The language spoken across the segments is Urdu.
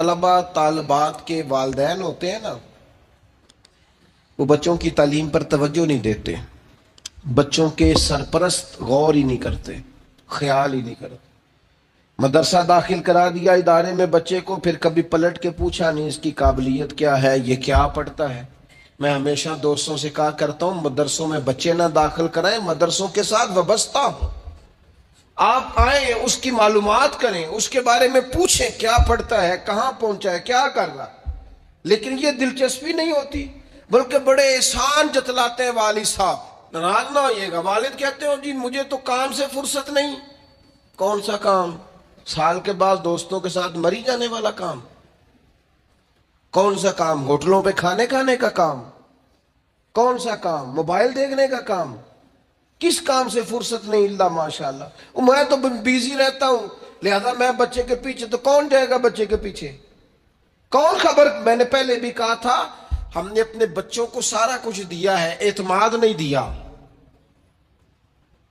طلباء طالبات کے والدین ہوتے ہیں نا، وہ بچوں کی تعلیم پر توجہ نہیں دیتے، بچوں کے سرپرست غور ہی نہیں کرتے، خیال ہی نہیں کرتے۔ مدرسہ داخل کرا دیا ادارے میں بچے کو، پھر کبھی پلٹ کے پوچھا نہیں اس کی قابلیت کیا ہے، یہ کیا پڑھتا ہے۔ میں ہمیشہ دوستوں سے کہا کرتا ہوں مدرسوں میں بچے نہ داخل کرائیں، مدرسوں کے ساتھ وابستہ ہوں، آپ آئیں اس کی معلومات کریں، اس کے بارے میں پوچھیں کیا پڑھتا ہے، کہاں پہنچا ہے، کیا کر رہا۔ لیکن یہ دلچسپی نہیں ہوتی، بلکہ بڑے احسان جتلاتے ہیں والد صاحب۔ ناراض نہ ہوئیے گا، والد کہتے ہو جی مجھے تو کام سے فرصت نہیں۔ کون سا کام؟ سال کے بعد دوستوں کے ساتھ مری جانے والا کام؟ کون سا کام؟ ہوٹلوں پہ کھانے کا کام؟ کون سا کام؟ موبائل دیکھنے کا کام؟ کس کام سے فرصت نہیں؟ اللہ ماشاءاللہ میں تو بیزی رہتا ہوں، لہذا میں بچے کے پیچھے، تو کون جائے گا بچے کے پیچھے؟ کون خبر؟ میں نے پہلے بھی کہا تھا ہم نے اپنے بچوں کو سارا کچھ دیا ہے، اعتماد نہیں دیا۔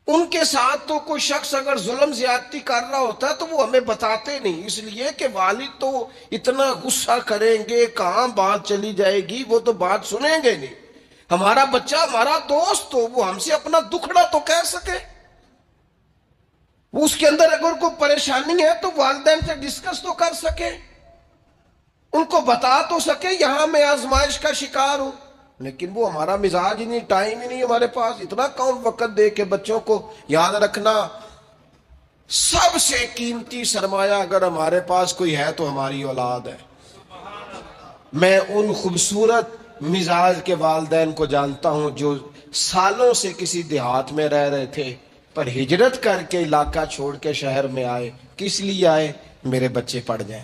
ان کے ساتھ تو کوئی شخص اگر ظلم زیادتی کر رہا ہوتا ہے تو وہ ہمیں بتاتے نہیں، اس لیے کہ والد تو اتنا غصہ کریں گے، کہاں بات چلی جائے گی، وہ تو بات سنیں گے نہیں۔ ہمارا بچہ ہمارا دوست ہو، وہ ہم سے اپنا دکھڑا تو کہہ سکے، وہ اس کے اندر اگر کوئی پریشانی ہے تو والدین سے ڈسکس تو کر سکے، ان کو بتا تو سکے یہاں میں آزمائش کا شکار ہوں۔ لیکن وہ ہمارا مزاج ہی نہیں، ٹائم ہی نہیں ہمارے پاس، اتنا کون وقت دے کے بچوں کو۔ یاد رکھنا سب سے قیمتی سرمایہ اگر ہمارے پاس کوئی ہے تو ہماری اولاد ہے۔ میں ان خوبصورت مزاج کے والدین کو جانتا ہوں جو سالوں سے کسی دیہات میں رہ رہے تھے، پر ہجرت کر کے علاقہ چھوڑ کے شہر میں آئے۔ کس لیے آئے؟ میرے بچے پڑھ جائیں،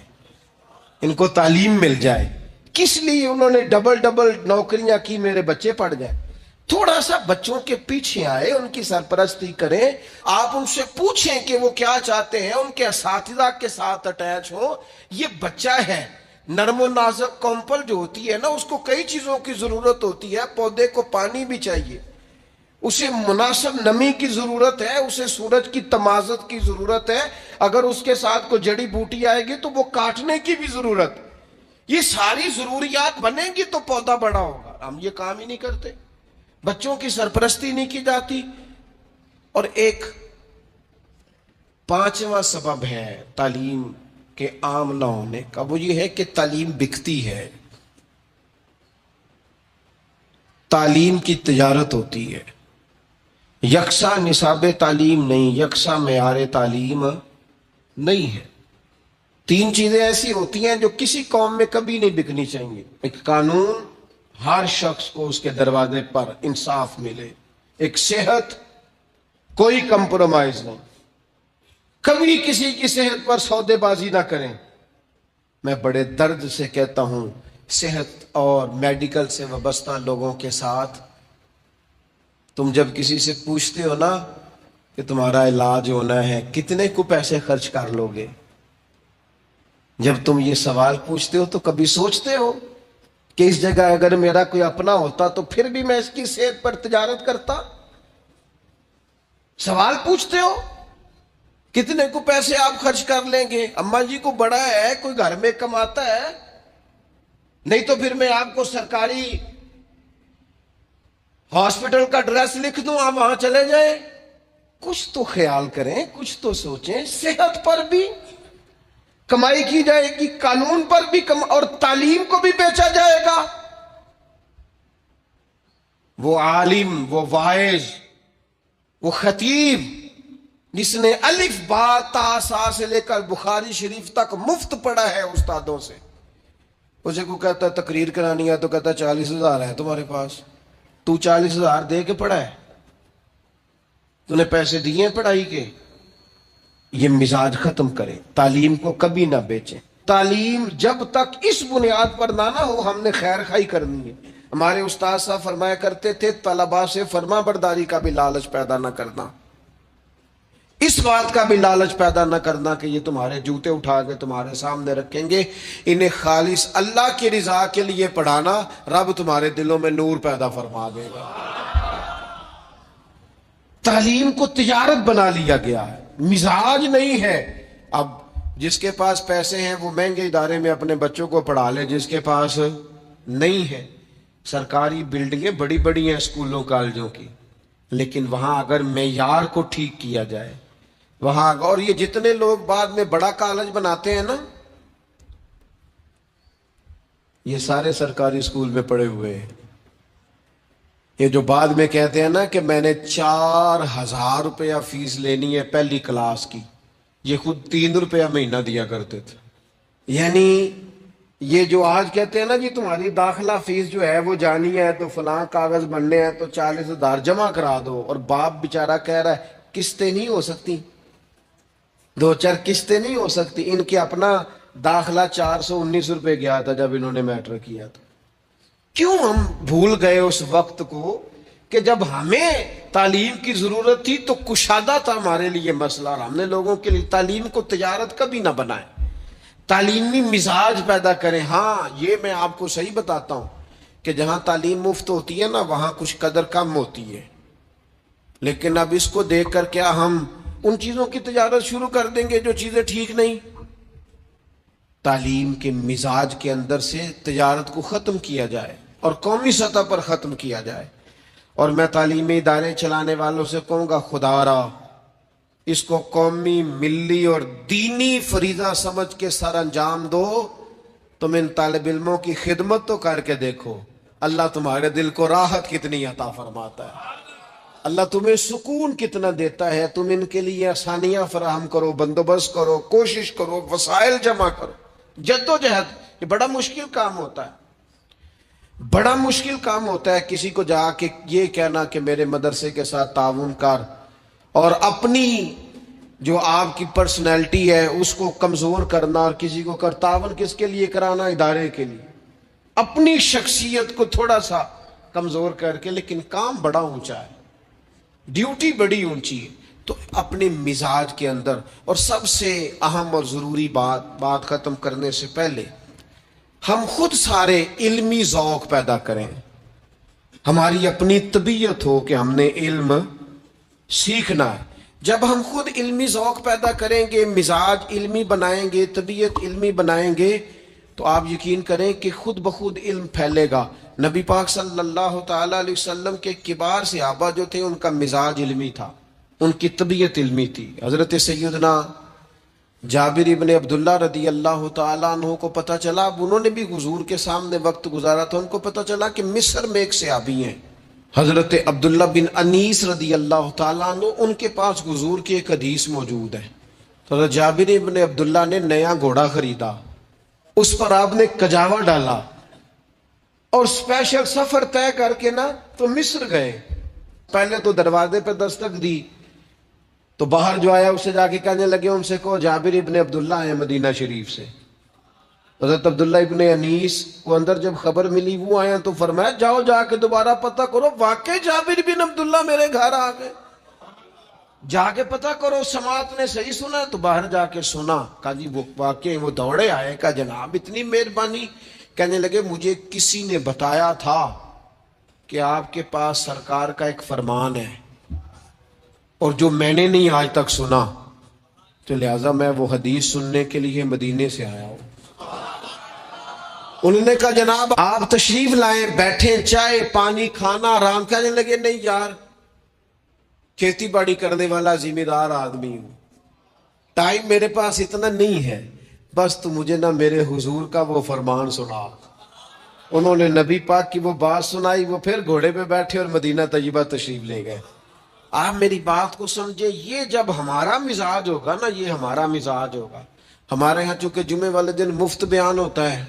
ان کو تعلیم مل جائے۔ کس لیے انہوں نے ڈبل نوکریاں کی؟ میرے بچے پڑھ جائیں۔ تھوڑا سا بچوں کے پیچھے آئے، ان کی سرپرستی کریں، آپ ان سے پوچھیں کہ وہ کیا چاہتے ہیں، ان کے اساتذہ کے ساتھ اٹیچ ہوں۔ یہ بچہ ہے، نرم و نازک کمپل جو ہوتی ہے نا، اس کو کئی چیزوں کی ضرورت ہوتی ہے۔ پودے کو پانی بھی چاہیے، اسے مناسب نمی کی ضرورت ہے، اسے سورج کی تمازت کی ضرورت ہے، اگر اس کے ساتھ کوئی جڑی بوٹی آئے گی تو وہ کاٹنے کی بھی ضرورت ہے۔ یہ ساری ضروریات بنیں گی تو پودا بڑا ہوگا۔ ہم یہ کام ہی نہیں کرتے، بچوں کی سرپرستی نہیں کی جاتی۔ اور ایک پانچواں سبب ہے تعلیم کے عام نہ ہونے کا، وہ یہ ہے کہ تعلیم بکتی ہے، تعلیم کی تجارت ہوتی ہے۔ یکساں نصاب تعلیم نہیں، یکساں معیار تعلیم نہیں ہے۔ تین چیزیں ایسی ہوتی ہیں جو کسی قوم میں کبھی نہیں بکنی چاہیے۔ ایک قانون، ہر شخص کو اس کے دروازے پر انصاف ملے۔ ایک صحت، کوئی کمپرومائز نہیں، کبھی کسی کی صحت پر سودے بازی نہ کریں۔ میں بڑے درد سے کہتا ہوں صحت اور میڈیکل سے وابستہ لوگوں کے ساتھ، تم جب کسی سے پوچھتے ہو نا کہ تمہارا علاج ہونا ہے کتنے کو پیسے خرچ کر لو گے، جب تم یہ سوال پوچھتے ہو تو کبھی سوچتے ہو کہ اس جگہ اگر میرا کوئی اپنا ہوتا تو پھر بھی میں اس کی صحت پر تجارت کرتا؟ سوال پوچھتے ہو کتنے کو پیسے آپ خرچ کر لیں گے؟ اماں جی کو بڑا ہے، کوئی گھر میں کماتا ہے، نہیں تو پھر میں آپ کو سرکاری ہاسپٹل کا ایڈریس لکھ دوں، آپ وہاں چلے جائیں۔ کچھ تو خیال کریں، کچھ تو سوچیں۔ صحت پر بھی کمائی کی جائے گی، قانون پر بھی اور تعلیم کو بھی بیچا جائے گا۔ وہ عالم، وہ واعظ، وہ خطیب جس نے الف با تا سا سے لے کر بخاری شریف تک مفت پڑھا ہے استادوں سے، اسے کو کہتا ہے تقریر کرانی ہے تو کہتا ہے 40,000 ہے تمہارے پاس، تو 40,000 دے کے پڑھا ہے؟ تو نے پیسے دیے پڑھائی کے؟ یہ مزاج ختم کریں، تعلیم کو کبھی نہ بیچیں۔ تعلیم جب تک اس بنیاد پر نہ ہو ہم نے خیر خواہی کرنی ہے۔ ہمارے استاد صاحب فرمایا کرتے تھے طلباء سے فرما برداری کا بھی لالچ پیدا نہ کرنا، اس بات کا بھی لالچ پیدا نہ کرنا کہ یہ تمہارے جوتے اٹھا کے تمہارے سامنے رکھیں گے، انہیں خالص اللہ کی رضا کے لیے پڑھانا، رب تمہارے دلوں میں نور پیدا فرما دے گا۔ تعلیم کو تجارت بنا لیا گیا ہے، مزاج نہیں ہے۔ اب جس کے پاس پیسے ہیں وہ مہنگے ادارے میں اپنے بچوں کو پڑھا لے، جس کے پاس نہیں ہے، سرکاری بلڈنگیں بڑی بڑی ہیں اسکولوں کالجوں کی، لیکن وہاں اگر معیار کو ٹھیک کیا جائے، وہاں اور یہ جتنے لوگ بعد میں بڑا کالج بناتے ہیں نا، یہ سارے سرکاری اسکول میں پڑھے ہوئے ہیں۔ یہ جو بعد میں کہتے ہیں نا کہ میں نے 4000 روپیہ فیس لینی ہے پہلی کلاس کی، یہ خود 3 روپیہ مہینہ دیا کرتے تھے۔ یعنی یہ جو آج کہتے ہیں نا جی تمہاری داخلہ فیس جو ہے وہ جانی ہے تو فلاں کاغذ بننے ہیں تو 40,000 جمع کرا دو، اور باپ بیچارہ کہہ رہا ہے قسطیں نہیں ہو سکتی، 2-4 قسطیں نہیں ہو سکتی۔ ان کے اپنا داخلہ 419 روپے گیا تھا جب انہوں نے میٹرک کیا تھا۔ کیوں ہم بھول گئے اس وقت کو کہ جب ہمیں تعلیم کی ضرورت تھی تو کشادہ تھا ہمارے لیے مسئلہ، اور ہم نے لوگوں کے لیے تعلیم کو تجارت کبھی نہ بنائے، تعلیمی مزاج پیدا کریں۔ ہاں یہ میں آپ کو صحیح بتاتا ہوں کہ جہاں تعلیم مفت ہوتی ہے نا وہاں کچھ قدر کم ہوتی ہے، لیکن اب اس کو دیکھ کر کیا ہم ان چیزوں کی تجارت شروع کر دیں گے جو چیزیں ٹھیک نہیں؟ تعلیم کے مزاج کے اندر سے تجارت کو ختم کیا جائے اور قومی سطح پر ختم کیا جائے۔ اور میں تعلیمی ادارے چلانے والوں سے کہوں گا خدا را اس کو قومی، ملی اور دینی فریضہ سمجھ کے سر انجام دو۔ تم ان طالب علموں کی خدمت تو کر کے دیکھو، اللہ تمہارے دل کو راحت کتنی عطا فرماتا ہے، اللہ تمہیں سکون کتنا دیتا ہے۔ تم ان کے لیے آسانیاں فراہم کرو، بندوبست کرو، کوشش کرو، وسائل جمع کرو، جدوجہد۔ یہ بڑا مشکل کام ہوتا ہے، بڑا مشکل کام ہوتا ہے کسی کو جا کے یہ کہنا کہ میرے مدرسے کے ساتھ تعاون کر، اور اپنی جو آپ کی پرسنالٹی ہے اس کو کمزور کرنا، اور کسی کو تعاون کس کے لیے کرانا؟ ادارے کے لیے، اپنی شخصیت کو تھوڑا سا کمزور کر کے، لیکن کام بڑا اونچا ہے، ڈیوٹی بڑی اونچی ہے۔ تو اپنے مزاج کے اندر، اور سب سے اہم اور ضروری بات ختم کرنے سے پہلے ہم خود سارے علمی ذوق پیدا کریں، ہماری اپنی طبیعت ہو کہ ہم نے علم سیکھنا ہے۔ جب ہم خود علمی ذوق پیدا کریں گے، مزاج علمی بنائیں گے، طبیعت علمی بنائیں گے، تو آپ یقین کریں کہ خود بخود علم پھیلے گا۔ نبی پاک صلی اللہ تعالیٰ علیہ وسلم کے کبار صحابہ جو تھے ان کا مزاج علمی تھا، ان کی طبیعت علمی تھی۔ حضرت سیدنا جابر ابن عبداللہ رضی اللہ تعالیٰ عنہ کو پتہ چلا، اب انہوں نے بھی حضور کے سامنے وقت گزارا تھا، ان کو پتہ چلا کہ مصر میں ایک صحابی ہیں حضرت عبداللہ بن انیس رضی اللہ تعالیٰ عنہ، ان کے پاس حضور کی ایک حدیث موجود ہے۔ تو حضرت جابر ابن عبداللہ نے نیا گھوڑا خریدا، اس پر آپ نے کجاوا ڈالا اور اسپیشل سفر طے کر کے نا تو مصر گئے۔ پہلے تو دروازے پہ دستک دی تو باہر جو آیا اسے جا کے کہنے لگے ان سے کہو جابر ابن عبداللہ ہیں مدینہ شریف سے۔ حضرت عبداللہ ابن انیس کو اندر جب خبر ملی وہ آیا تو فرمایا جاؤ جا کے دوبارہ پتہ کرو واقعی جابر بن عبداللہ میرے گھر آ گئے، جا کے پتہ کرو سماعت نے صحیح سنا۔ تو باہر جا کے سنا، کہا جی وہ واقعی وہ دوڑے آئے، کہا جناب اتنی مہربانی۔ کہنے لگے مجھے کسی نے بتایا تھا کہ آپ کے پاس سرکار کا ایک فرمان ہے اور جو میں نے نہیں آج تک سنا، تو لہٰذا میں وہ حدیث سننے کے لیے مدینے سے آیا ہوں۔ انہوں نے کہا جناب آپ تشریف لائیں، بیٹھیں، چائے پانی کھانا آرام۔ کہنے لگے نہیں یار، کھیتی باڑی کرنے والا ذمہ دار آدمی ہوں، ٹائم میرے پاس اتنا نہیں ہے، بس تو مجھے نہ میرے حضور کا وہ فرمان سنا۔ انہوں نے نبی پاک کی وہ بات سنائی، وہ پھر گھوڑے پہ بیٹھے اور مدینہ طیبہ تشریف لے گئے۔ آپ میری بات کو سمجھے، یہ جب ہمارا مزاج ہوگا نا، یہ ہمارا مزاج ہوگا۔ ہمارے ہاں چونکہ جمعے والے دن مفت بیان ہوتا ہے،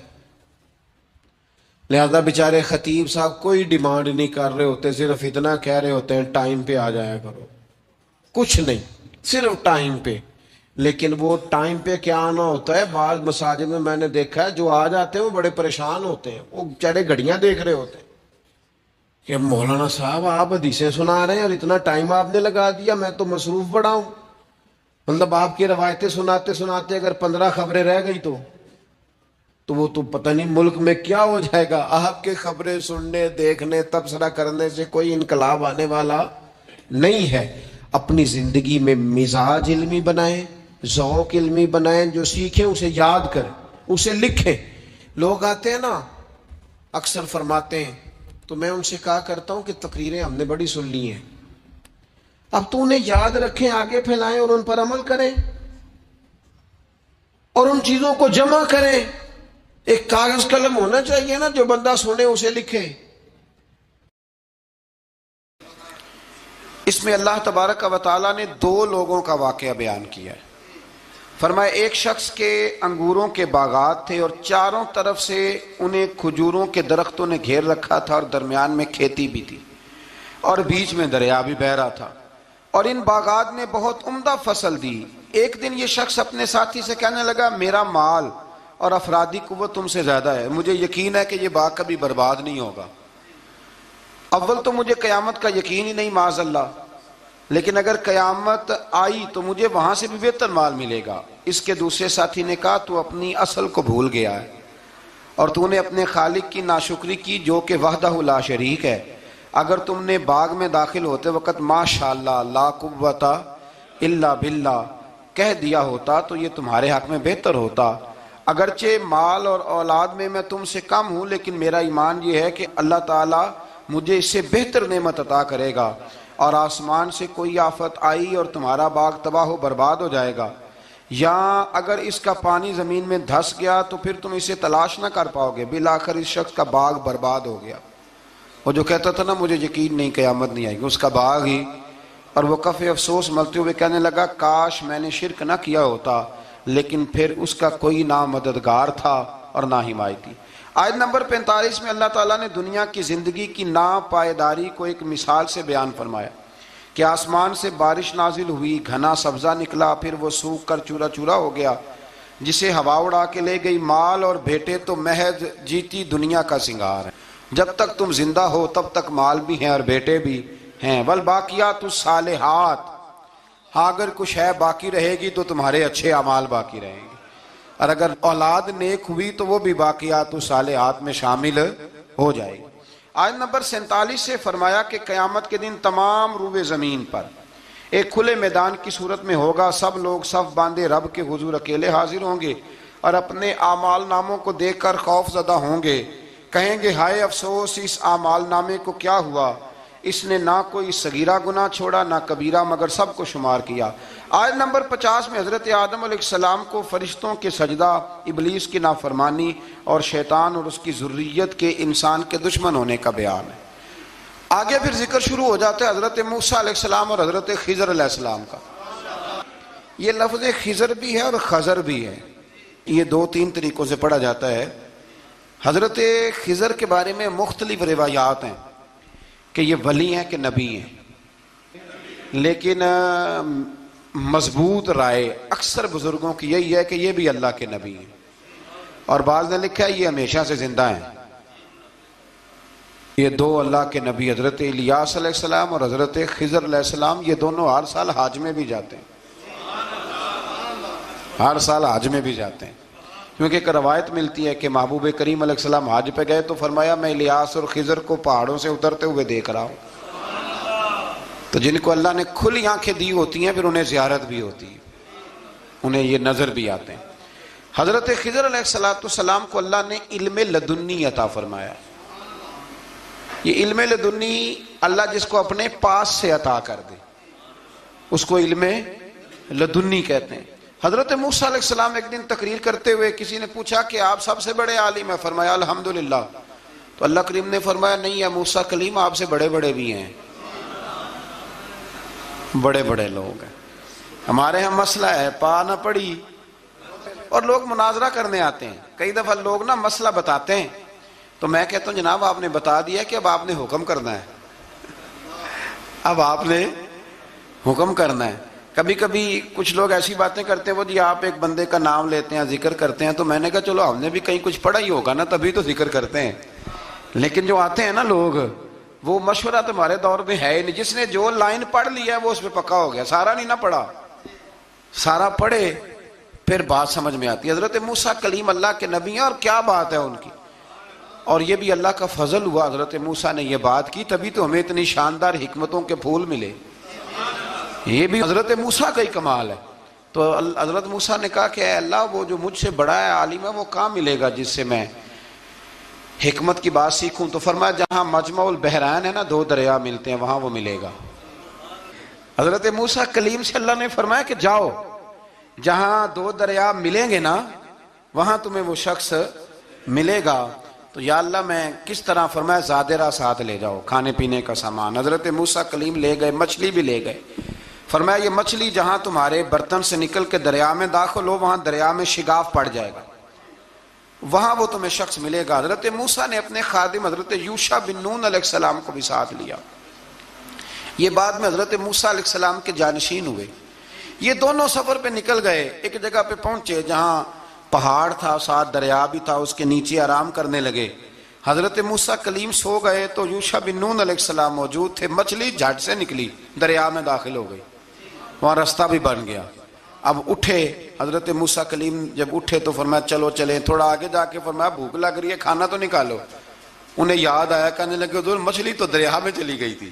لہذا بیچارے خطیب صاحب کوئی ڈیمانڈ نہیں کر رہے ہوتے، صرف اتنا کہہ رہے ہوتے ہیں ٹائم پہ آ جایا کرو، کچھ نہیں، صرف ٹائم پہ۔ لیکن وہ ٹائم پہ کیا آنا ہوتا ہے، بعض مساجد میں نے دیکھا ہے جو آ جاتے ہیں وہ بڑے پریشان ہوتے ہیں، وہ بیچارے گھڑیاں دیکھ رہے ہوتے ہیں کہ مولانا صاحب آپ حدیثیں سنا رہے ہیں اور اتنا ٹائم آپ نے لگا دیا، میں تو مصروف بڑا ہوں۔ مطلب آپ کی روایتیں سناتے سناتے اگر 15 خبریں رہ گئی تو وہ تو پتہ نہیں ملک میں کیا ہو جائے گا۔ آپ کے خبریں سننے، دیکھنے، تبصرہ کرنے سے کوئی انقلاب آنے والا نہیں ہے۔ اپنی زندگی میں مزاج علمی بنائیں، ذوق علمی بنائیں، جو سیکھیں اسے یاد کریں، اسے لکھیں۔ لوگ آتے ہیں نا، اکثر فرماتے ہیں، تو میں ان سے کہا کرتا ہوں کہ تقریریں ہم نے بڑی سن لی ہیں، اب تو انہیں یاد رکھیں، آگے پھیلائیں اور ان پر عمل کریں اور ان چیزوں کو جمع کریں۔ ایک کاغذ قلم ہونا چاہیے نا، جو بندہ سنے اسے لکھے۔ اس میں اللہ تبارک و تعالیٰ نے 2 لوگوں کا واقعہ بیان کیا ہے۔ فرمایا ایک شخص کے انگوروں کے باغات تھے اور چاروں طرف سے انہیں کھجوروں کے درختوں نے گھیر رکھا تھا اور درمیان میں کھیتی بھی تھی اور بیچ میں دریا بھی بہہ رہا تھا، اور ان باغات نے بہت عمدہ فصل دی۔ ایک دن یہ شخص اپنے ساتھی سے کہنے لگا، میرا مال اور افرادی قوت تم سے زیادہ ہے، مجھے یقین ہے کہ یہ باغ کبھی برباد نہیں ہوگا۔ اول تو مجھے قیامت کا یقین ہی نہیں معاذ اللہ، لیکن اگر قیامت آئی تو مجھے وہاں سے بھی بہتر مال ملے گا۔ اس کے دوسرے ساتھی نے کہا، تو اپنی اصل کو بھول گیا ہے اور تو نے اپنے خالق کی ناشکری کی جو کہ وحدہ لا شریک ہے۔ اگر تم نے باغ میں داخل ہوتے وقت ماشاءاللہ لا قوت الا باللہ کہہ دیا ہوتا تو یہ تمہارے حق میں بہتر ہوتا۔ اگرچہ مال اور اولاد میں میں تم سے کم ہوں، لیکن میرا ایمان یہ ہے کہ اللہ تعالیٰ مجھے اس سے بہتر نعمت عطا کرے گا، اور آسمان سے کوئی آفت آئی اور تمہارا باغ تباہ و برباد ہو جائے گا، یا اگر اس کا پانی زمین میں دھس گیا تو پھر تم اسے تلاش نہ کر پاؤ گے۔ بالآخر اس شخص کا باغ برباد ہو گیا۔ وہ جو کہتا تھا نا مجھے یقین نہیں قیامت نہیں آئے گی، اس کا باغ ہی، اور وہ کف افسوس ملتے ہوئے کہنے لگا، کاش میں نے شرک نہ کیا ہوتا، لیکن پھر اس کا کوئی نہ مددگار تھا اور نہ حمایتی۔ آیت نمبر 45 میں اللہ تعالیٰ نے دنیا کی زندگی کی ناپائیداری کو ایک مثال سے بیان فرمایا کہ آسمان سے بارش نازل ہوئی، گھنا سبزہ نکلا، پھر وہ سوکھ کر چورا چورا ہو گیا، جسے ہوا اڑا کے لے گئی۔ مال اور بیٹے تو محض جیتی دنیا کا سنگار ہے، جب تک تم زندہ ہو تب تک مال بھی ہیں اور بیٹے بھی ہیں۔ والباقیات الصالحات، ہاں اگر کچھ ہے باقی رہے گی تو تمہارے اچھے اعمال باقی رہیں گے، اور اگر اولاد نیک ہوئی تو وہ بھی باقیات الصالحات میں شامل ہو جائے گی۔ آیت نمبر 47 سے فرمایا کہ قیامت کے دن تمام روئے زمین پر ایک کھلے میدان کی صورت میں ہوگا، سب لوگ صف باندھے رب کے حضور اکیلے حاضر ہوں گے اور اپنے اعمال ناموں کو دیکھ کر خوف زدہ ہوں گے، کہیں گے ہائے افسوس اس اعمال نامے کو کیا ہوا، اس نے نہ کوئی صغیرہ گناہ چھوڑا نہ کبیرہ، مگر سب کو شمار کیا۔ آیت نمبر 50 میں حضرت آدم علیہ السلام کو فرشتوں کے سجدہ، ابلیس کی نافرمانی اور شیطان اور اس کی ذریت کے انسان کے دشمن ہونے کا بیان ہے۔ آگے پھر ذکر شروع ہو جاتا ہے حضرت موسیٰ علیہ السلام اور حضرت خضر علیہ السلام کا۔ یہ لفظ خضر بھی ہے اور خضر بھی ہے، یہ 2-3 طریقوں سے پڑھا جاتا ہے۔ حضرت خضر کے بارے میں مختلف روایات ہیں کہ یہ ولی ہیں کہ نبی ہیں، لیکن مضبوط رائے اکثر بزرگوں کی یہی ہے کہ یہ بھی اللہ کے نبی ہیں، اور بعض نے لکھا ہے یہ ہمیشہ سے زندہ ہیں۔ یہ 2 اللہ کے نبی حضرت الیاس علیہ السلام اور حضرت خضر علیہ السلام، یہ دونوں ہر سال حج میں بھی جاتے ہیں، ہر سال حج میں بھی جاتے ہیں، کیونکہ ایک روایت ملتی ہے کہ محبوب کریم علیہ السلام حج پہ گئے تو فرمایا میں الیاس اور خضر کو پہاڑوں سے اترتے ہوئے دیکھ رہا ہوں۔ تو جن کو اللہ نے کھلی آنکھیں دی ہوتی ہیں پھر انہیں زیارت بھی ہوتی ہے، انہیں یہ نظر بھی آتے ہیں۔ حضرت خضر علیہ السلام کو اللہ نے علم لدنی عطا فرمایا۔ یہ علم لدنی اللہ جس کو اپنے پاس سے عطا کر دے اس کو علم لدنی کہتے ہیں۔ حضرت موسیٰ علیہ السلام ایک دن تقریر کرتے ہوئے کسی نے پوچھا کہ آپ سب سے بڑے عالم ہیں، فرمایا الحمدللہ۔ تو اللہ کریم نے فرمایا نہیں ہے موسیٰ کلیم آپ سے بڑے بڑے بھی ہیں، بڑے بڑے لوگ ہیں۔ ہمارے ہاں مسئلہ ہے پا نہ پڑی، اور لوگ مناظرہ کرنے آتے ہیں، کئی دفعہ لوگ نا مسئلہ بتاتے ہیں تو میں کہتا ہوں جناب آپ نے بتا دیا کہ اب آپ نے حکم کرنا ہے، اب آپ نے حکم کرنا ہے۔ کبھی کبھی کچھ لوگ ایسی باتیں کرتے ہیں وہ جی آپ ایک بندے کا نام لیتے ہیں ذکر کرتے ہیں، تو میں نے کہا چلو ہم نے بھی کہیں کچھ پڑھا ہی ہوگا نا تبھی تو ذکر کرتے ہیں، لیکن جو آتے ہیں نا لوگ وہ مشورہ تمہارے دور میں ہے ہی نہیں، جس نے جو لائن پڑھ لی ہے وہ اس پہ پکا ہو گیا، سارا نہیں نہ پڑھا، سارا پڑھے پھر بات سمجھ میں آتی ہے۔ حضرت موسیٰ کلیم اللہ کے نبی ہیں اور کیا بات ہے ان کی، اور یہ بھی اللہ کا فضل ہوا حضرت موسیٰ نے یہ بات کی تبھی تو ہمیں اتنی شاندار حکمتوں کے پھول ملے، یہ بھی حضرت موسیٰ کا ہی کمال ہے۔ تو حضرت موسیٰ نے کہا کہ اے اللہ وہ جو مجھ سے بڑا ہے عالم ہے وہ کہاں ملے گا جس سے میں حکمت کی بات سیکھوں؟ تو فرمایا جہاں مجمع البحرین ہے نا، دو دریا ملتے ہیں، وہاں وہ ملے گا۔ حضرت موسیٰ کلیم سے اللہ نے فرمایا کہ جاؤ جہاں دو دریا ملیں گے نا وہاں تمہیں وہ شخص ملے گا۔ تو یا اللہ میں کس طرح؟ فرمایا زادرہ ساتھ لے جاؤ، کھانے پینے کا سامان۔ حضرت موسیٰ کلیم لے گئے، مچھلی بھی لے گئے۔ فرمایا یہ مچھلی جہاں تمہارے برتن سے نکل کے دریا میں داخل ہو وہاں دریا میں شگاف پڑ جائے گا، وہاں وہ تمہیں شخص ملے گا۔ حضرت موسیٰ نے اپنے خادم حضرت یوشع بن نون علیہ السلام کو بھی ساتھ لیا۔ یہ بعد میں حضرت موسیٰ علیہ السلام کے جانشین ہوئے۔ یہ دونوں سفر پہ نکل گئے، ایک جگہ پہ پہنچے جہاں پہاڑ تھا، ساتھ دریا بھی تھا، اس کے نیچے آرام کرنے لگے۔ حضرت موسیٰ کلیم سو گئے تو یوشع بن نون علیہ السلام موجود تھے، مچھلی جھٹ سے نکلی، دریا میں داخل ہو گئی، وہاں راستہ بھی بن گیا۔ اب اٹھے حضرت موسیٰ کلیم، جب اٹھے تو فرمایا چلو چلیں، تھوڑا آگے جا کے فرمایا بھوک لگ رہی ہے، کھانا تو نکالو۔ انہیں یاد آیا، کہنے لگے حضور مچھلی تو دریا میں چلی گئی تھی۔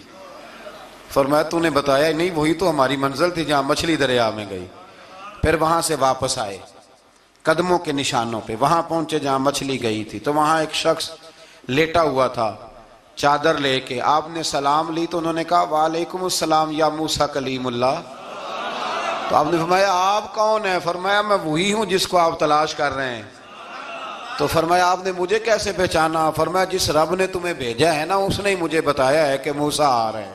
فرمایا تو نے بتایا نہیں، وہی تو ہماری منزل تھی جہاں مچھلی دریا میں گئی۔ پھر وہاں سے واپس آئے قدموں کے نشانوں پہ، وہاں پہنچے جہاں مچھلی گئی تھی، تو وہاں ایک شخص لیٹا ہوا تھا چادر لے کے۔ آپ نے سلام لی تو انہوں نے کہا وعلیکم السلام یا موسیٰ کلیم اللہ۔ تو آپ نے فرمایا آپ کون ہیں؟ فرمایا میں وہی ہوں جس کو آپ تلاش کر رہے ہیں۔ تو فرمایا آپ نے مجھے کیسے پہچانا؟ فرمایا جس رب نے تمہیں بھیجا ہے نا اس نے ہی مجھے بتایا ہے کہ موسیٰ آ رہے ہیں،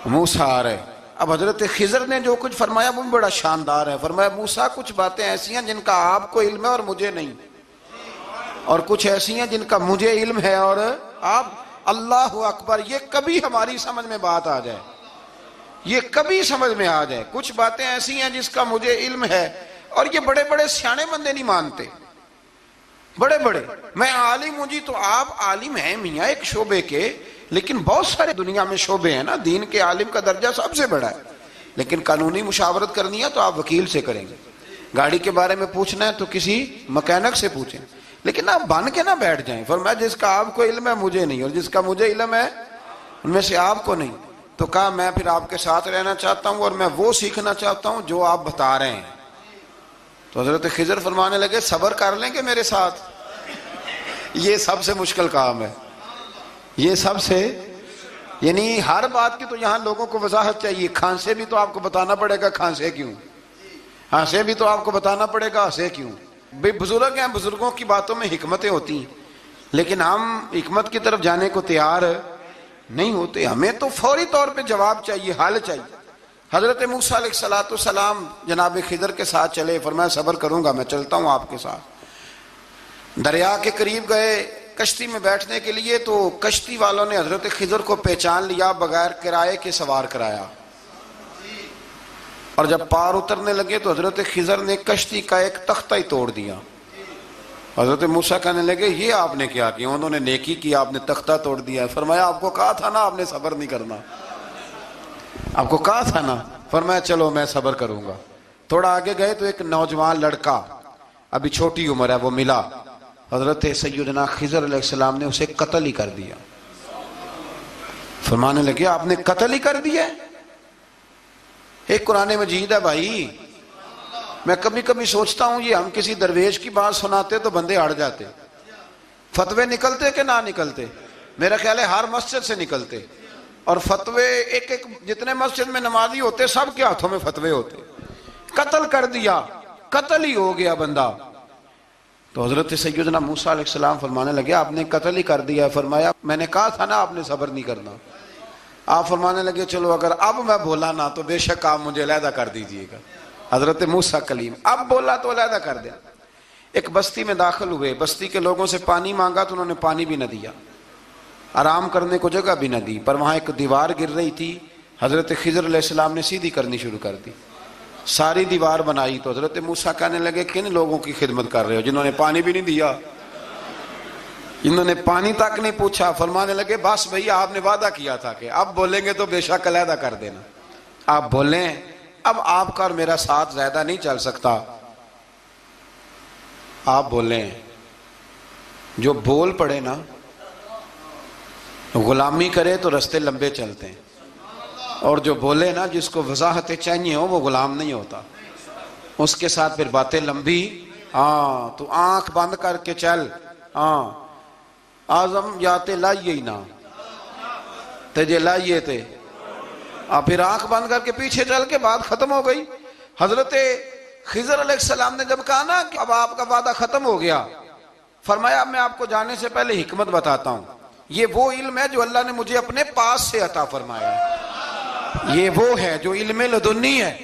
موسیٰ آ رہے ہیں۔ اب حضرت خضر نے جو کچھ فرمایا وہ بڑا شاندار ہے۔ فرمایا موسیٰ کچھ باتیں ایسی ہیں جن کا آپ کو علم ہے اور مجھے نہیں، اور کچھ ایسی ہیں جن کا مجھے علم ہے اور آپ۔ اللہ اکبر، یہ کبھی ہماری سمجھ میں بات آ جائے، یہ کبھی سمجھ میں آ جائے۔ کچھ باتیں ایسی ہیں جس کا مجھے علم ہے، اور یہ بڑے بڑے سیانے بندے نہیں مانتے، بڑے بڑے میں عالم ہوں جی، تو آپ عالم ہیں میاں ایک شعبے کے، لیکن بہت سارے دنیا میں شعبے ہیں نا، دین کے عالم کا درجہ سب سے بڑا ہے، لیکن قانونی مشاورت کرنی ہے تو آپ وکیل سے کریں گے، گاڑی کے بارے میں پوچھنا ہے تو کسی مکینک سے پوچھیں، لیکن آپ بن کے نہ بیٹھ جائیں۔ فرمایا جس کا آپ کو علم ہے مجھے نہیں، اور جس کا مجھے علم ہے ان میں سے آپ کو نہیں۔ تو کہا میں پھر آپ کے ساتھ رہنا چاہتا ہوں اور میں وہ سیکھنا چاہتا ہوں جو آپ بتا رہے ہیں۔ تو حضرت خضر فرمانے لگے صبر کر لیں گے میرے ساتھ؟ یہ سب سے مشکل کام ہے، یہ سب سے، یعنی ہر بات کی تو یہاں لوگوں کو وضاحت چاہیے۔ کھانسے بھی تو آپ کو بتانا پڑے گا کھانسے کیوں، ہنسے بھی تو آپ کو بتانا پڑے گا ہنسے کیوں۔ بھئی بزرگ ہیں، بزرگوں کی باتوں میں حکمتیں ہوتی ہیں، لیکن ہم حکمت کی طرف جانے کو تیار نہیں ہوتے، ہمیں تو فوری طور پہ جواب چاہیے، حل چاہیے۔ حضرت موسیٰ علیہ السلام جناب خضر کے ساتھ چلے، فرمایا صبر کروں گا، میں چلتا ہوں آپ کے ساتھ۔ دریا کے قریب گئے کشتی میں بیٹھنے کے لیے، تو کشتی والوں نے حضرت خضر کو پہچان لیا، بغیر کرائے کے سوار کرایا، اور جب پار اترنے لگے تو حضرت خضر نے کشتی کا ایک تختہ ہی توڑ دیا۔ حضرت موسیٰ کہنے لگے یہ آپ نے کیا کیا؟ انہوں نے نیکی کی، آپ نے تختہ توڑ دیا۔ فرمایا آپ کو کہا تھا نا آپ نے صبر نہیں کرنا، آپ کو کہا تھا نا۔ فرمایا چلو میں صبر کروں گا۔ تھوڑا آگے گئے تو ایک نوجوان لڑکا، ابھی چھوٹی عمر ہے، وہ ملا۔ حضرت سیدنا خضر علیہ السلام نے اسے قتل ہی کر دیا۔ فرمانے لگے آپ نے قتل ہی کر دیا؟ ایک قرآن مجید ہے بھائی، میں کبھی کبھی سوچتا ہوں یہ ہم کسی درویش کی بات سناتے تو بندے اڑ جاتے، فتوے نکلتے کہ نہ نکلتے؟ میرا خیال ہے ہر مسجد سے نکلتے، اور فتوے ایک ایک جتنے مسجد میں نمازی ہوتے سب کے ہاتھوں میں فتوے ہوتے۔ قتل کر دیا، قتل ہی ہو گیا بندہ۔ تو حضرت سیدنا موسیٰ علیہ السلام فرمانے لگے آپ نے قتل ہی کر دیا۔ فرمایا میں نے کہا تھا نا آپ نے صبر نہیں کرنا۔ آپ فرمانے لگے چلو اگر اب میں بولا نا تو بے شک آپ مجھے علیحدہ کر دیجئے گا۔ حضرت موسیٰ کلیم اب بولا تو علیحدہ کر دیا۔ ایک بستی میں داخل ہوئے، بستی کے لوگوں سے پانی مانگا تو انہوں نے پانی بھی نہ دیا، آرام کرنے کو جگہ بھی نہ دی، پر وہاں ایک دیوار گر رہی تھی، حضرت خضر علیہ السلام نے سیدھی کرنی شروع کر دی، ساری دیوار بنائی۔ تو حضرت موسیٰ کہنے لگے کن لوگوں کی خدمت کر رہے ہو جنہوں نے پانی بھی نہیں دیا، انہوں نے پانی تک نہیں پوچھا۔ فرمانے لگے بس بھئی آپ نے وعدہ کیا تھا کہ اب بولیں گے تو بے شک علیحدہ کر دینا، آپ بولیں، اب آپ کا اور میرا ساتھ زیادہ نہیں چل سکتا، آپ بولیں۔ جو بول پڑے نا، غلامی کرے تو رستے لمبے چلتے ہیں، اور جو بولے نا جس کو وضاحتیں چاہیے ہو وہ غلام نہیں ہوتا۔ اس کے ساتھ پھر باتیں لمبی. ہاں تو آنکھ بند کر کے چل. ہاں آزم یاتے لائیے ہی نہ تجھے لائیے تھے. پھر آنکھ بند کر کے پیچھے چل کے بات ختم ہو گئی. حضرت خضر علیہ السلام نے جب کہا نا کہ اب آپ کا وعدہ ختم ہو گیا, فرمایا میں آپ کو جانے سے پہلے حکمت بتاتا ہوں. یہ وہ علم ہے جو اللہ نے مجھے اپنے پاس سے عطا فرمایا ہے. یہ وہ ہے جو علم لدنی ہے.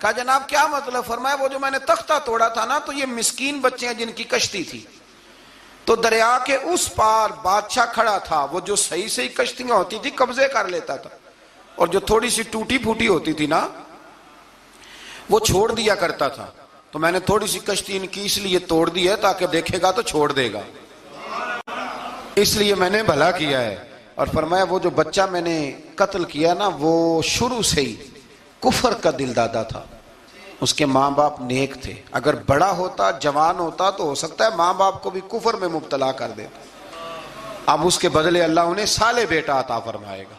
کہا جناب کیا مطلب؟ فرمایا وہ جو میں نے تختہ توڑا تھا نا, تو یہ مسکین بچے ہیں جن کی کشتی تھی, تو دریا کے اس پار بادشاہ کھڑا تھا. وہ جو صحیح صحیح کشتیاں ہوتی تھی قبضے کر لیتا تھا, اور جو تھوڑی سی ٹوٹی پھوٹی ہوتی تھی نا وہ چھوڑ دیا کرتا تھا. تو میں نے تھوڑی سی کشتی ان کی اس لیے توڑ دی ہے تاکہ دیکھے گا تو چھوڑ دے گا, اس لیے میں نے بھلا کیا ہے. اور فرمایا وہ جو بچہ میں نے قتل کیا نا وہ شروع سے ہی کفر کا دل دادا تھا. اس کے ماں باپ نیک تھے. اگر بڑا ہوتا جوان ہوتا تو ہو سکتا ہے ماں باپ کو بھی کفر میں مبتلا کر دیتا. اب اس کے بدلے اللہ انہیں صالح بیٹا عطا فرمائے گا.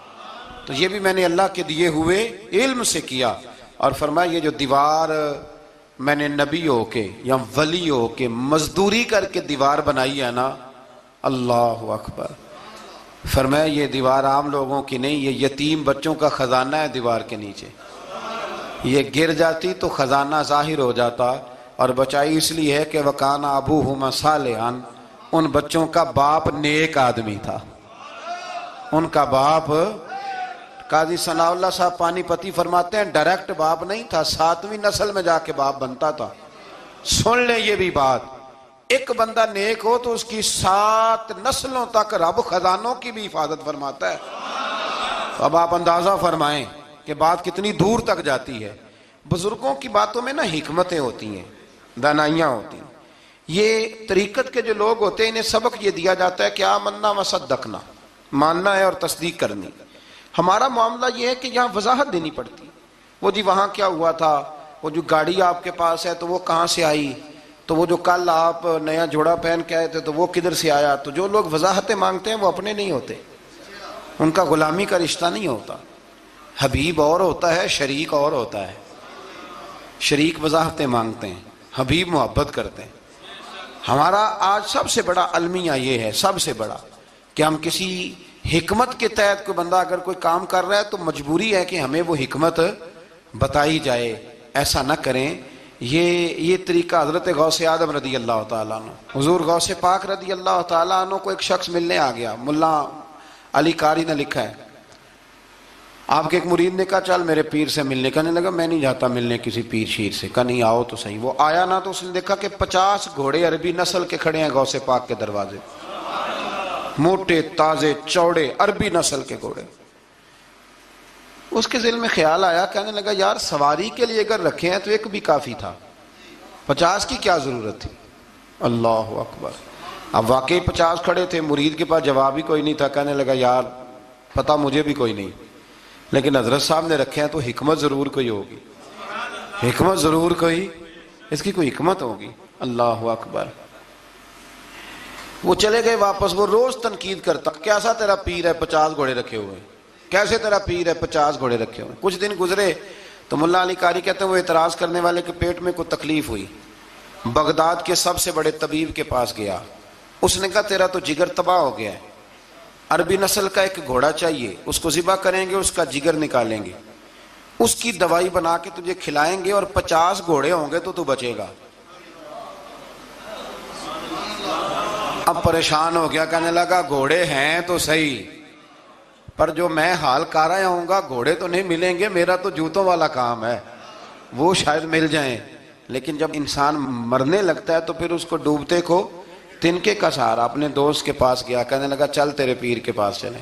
تو یہ بھی میں نے اللہ کے دیے ہوئے علم سے کیا. اور فرمایا یہ جو دیوار میں نے نبی ہو کے یا ولی ہو کے مزدوری کر کے دیوار بنائی ہے نا, اللہ اکبر, فرمایا یہ دیوار عام لوگوں کی نہیں, یہ یتیم بچوں کا خزانہ ہے دیوار کے نیچے. یہ گر جاتی تو خزانہ ظاہر ہو جاتا, اور بچائی اس لیے ہے کہ وَكَانَ أَبُوهُمَا صَالِحًا, ان بچوں کا باپ نیک آدمی تھا. ان کا باپ, قاضی ثناء اللہ صاحب پانی پتی فرماتے ہیں ڈائریکٹ باپ نہیں تھا, 7ویں نسل میں جا کے باپ بنتا تھا. سن لیں یہ بھی بات, ایک بندہ نیک ہو تو اس کی 7 نسلوں تک رب خزانوں کی بھی حفاظت فرماتا ہے. اب آپ اندازہ فرمائیں کہ بات کتنی دور تک جاتی ہے. بزرگوں کی باتوں میں نا حکمتیں ہوتی ہیں, دانائیاں ہوتی ہیں. یہ طریقت کے جو لوگ ہوتے ہیں انہیں سبق یہ دیا جاتا ہے کہ آمنا وصدقنا, ماننا ہے اور تصدیق کرنی. ہمارا معاملہ یہ ہے کہ یہاں وضاحت دینی پڑتی. وہ جی وہاں کیا ہوا تھا, وہ جو گاڑی آپ کے پاس ہے تو وہ کہاں سے آئی, تو وہ جو کل آپ نیا جوڑا پہن کے آئے تھے تو وہ کدھر سے آیا. تو جو لوگ وضاحتیں مانگتے ہیں وہ اپنے نہیں ہوتے, ان کا غلامی کا رشتہ نہیں ہوتا. حبیب اور ہوتا ہے, شریک اور ہوتا ہے. شریک وضاحتیں مانگتے ہیں, حبیب محبت کرتے ہیں. ہمارا آج سب سے بڑا المیہ یہ ہے, سب سے بڑا, کہ ہم کسی حکمت کے تحت کوئی بندہ اگر کوئی کام کر رہا ہے تو مجبوری ہے کہ ہمیں وہ حکمت بتائی جائے. ایسا نہ کریں. یہ طریقہ حضرت غوث اعظم رضی اللہ تعالیٰ عنہ, حضور غوث پاک رضی اللہ تعالیٰ عنہ کو ایک شخص ملنے آ گیا. ملا علی قاری نے لکھا ہے, آپ کے ایک مرید نے کہا چل میرے پیر سے ملنے. کہنے لگا میں نہیں جاتا ملنے کسی پیر شیر سے. کہا نہیں آؤ تو صحیح. وہ آیا نا تو اس نے دیکھا کہ 50 گھوڑے عربی نسل کے کھڑے ہیں غوث پاک کے دروازے, موٹے تازے چوڑے عربی نسل کے گھوڑے. اس کے ذہن میں خیال آیا, کہنے لگا یار سواری کے لیے اگر رکھے ہیں تو ایک بھی کافی تھا, 50 کی کیا ضرورت تھی. اللہ اکبر. اب واقعی 50 کھڑے تھے, مرید کے پاس جواب ہی کوئی نہیں تھا. کہنے لگا یار پتہ مجھے بھی کوئی نہیں, لیکن حضرت صاحب نے رکھے ہیں تو حکمت ضرور کوئی ہوگی, حکمت ضرور کوئی, اس کی کوئی حکمت ہوگی. اللہ اکبر. وہ چلے گئے واپس. وہ روز تنقید کرتا, کیسا تیرا پیر ہے 50 گھوڑے رکھے ہوئے, کیسے تیرا پیر ہے 50 گھوڑے رکھے ہوئے. کچھ دن گزرے تو ملا علی قاری کہتے ہیں وہ اعتراض کرنے والے کے پیٹ میں کوئی تکلیف ہوئی. بغداد کے سب سے بڑے طبیب کے پاس گیا. اس نے کہا تیرا تو جگر تباہ ہو گیا ہے, عربی نسل کا ایک گھوڑا چاہیے, اس کو ذبح کریں گے, اس کا جگر نکالیں گے, اس کی دوائی بنا کے تجھے کھلائیں گے, اور 50 گھوڑے ہوں گے تو بچے گا. اب پریشان ہو گیا, کہنے لگا گھوڑے ہیں تو صحیح, پر جو میں حال کر رہا ہوں گا گھوڑے تو نہیں ملیں گے, میرا تو جوتوں والا کام ہے, وہ شاید مل جائیں. لیکن جب انسان مرنے لگتا ہے تو پھر اس کو ڈوبتے کو تنکے کا سہارا. اپنے دوست کے پاس گیا, کہنے لگا چل تیرے پیر کے پاس چلیں.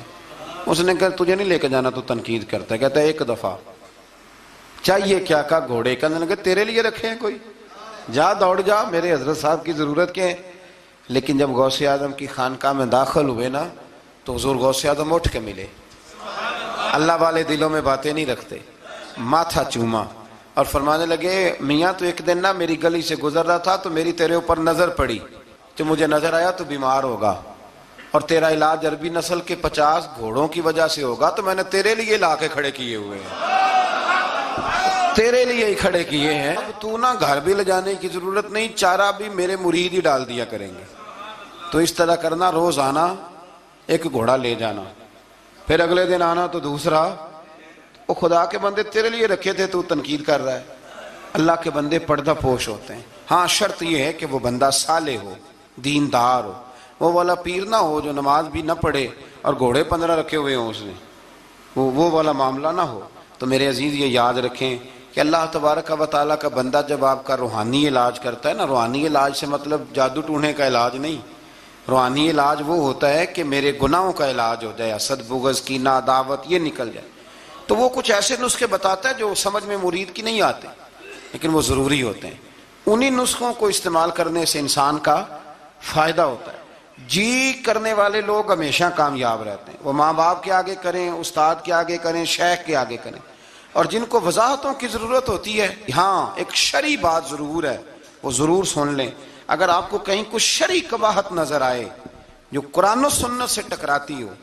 اس نے کہا تجھے نہیں لے کے جانا, تو تنقید کرتا ہے. کہتا ہے ایک دفعہ چاہیے کیا, کا گھوڑے. کہنے لگا تیرے لیے رکھے ہیں کوئی, جا دوڑ جا, میرے حضرت صاحب کی ضرورت کیا ہے. لیکن جب غوث اعظم کی خانقاہ میں داخل ہوئے نا تو حضور غوث اعظم اٹھ کے ملے. اللہ والے دلوں میں باتیں نہیں رکھتے. ماتھا چوما اور فرمانے لگے میاں تو ایک دن نا میری گلی سے گزر رہا تھا تو میری تیرے اوپر نظر پڑی, تو مجھے نظر آیا تو بیمار ہوگا, اور تیرا علاج عربی نسل کے 50 گھوڑوں کی وجہ سے ہوگا, تو میں نے تیرے لیے لا کے کھڑے کیے ہوئے ہیں. تیرے لیے ہی کھڑے کیے ہیں. اب تو نہ گھر بھی لے جانے کی ضرورت نہیں, چارہ بھی میرے مرید ہی ڈال دیا کریں گے. تو اس طرح کرنا, روز آنا ایک گھوڑا لے جانا, پھر اگلے دن آنا تو دوسرا. وہ خدا کے بندے تیرے لیے رکھے تھے, تو تنقید کر رہا ہے. اللہ کے بندے پردہ پوش ہوتے ہیں. ہاں شرط یہ ہے کہ وہ بندہ صالح ہو, دیندار ہو. وہ والا پیر نہ ہو جو نماز بھی نہ پڑھے اور گھوڑے 15 رکھے ہوئے ہوں اس نے, وہ والا معاملہ نہ ہو. تو میرے عزیز یہ یاد رکھیں کہ اللہ تبارک و تعالیٰ کا بندہ جب آپ کا روحانی علاج کرتا ہے نا, روحانی علاج سے مطلب جادو ٹونے کا علاج نہیں. روحانی علاج وہ ہوتا ہے کہ میرے گناہوں کا علاج ہو جائے, حسد بغض کینہ عداوت یہ نکل جائے. تو وہ کچھ ایسے نسخے بتاتا ہے جو سمجھ میں مرید کی نہیں آتے, لیکن وہ ضروری ہوتے ہیں. انہی نسخوں کو استعمال کرنے سے انسان کا فائدہ ہوتا ہے. جی کرنے والے لوگ ہمیشہ کامیاب رہتے ہیں. وہ ماں باپ کے آگے کریں, استاد کے آگے کریں, شیخ کے آگے کریں. اور جن کو وضاحتوں کی ضرورت ہوتی ہے, ہاں ایک شرعی بات ضرور ہے, وہ ضرور سن لیں. اگر آپ کو کہیں کچھ شرعی قباحت نظر آئے جو قرآن و سنت سے ٹکراتی ہو,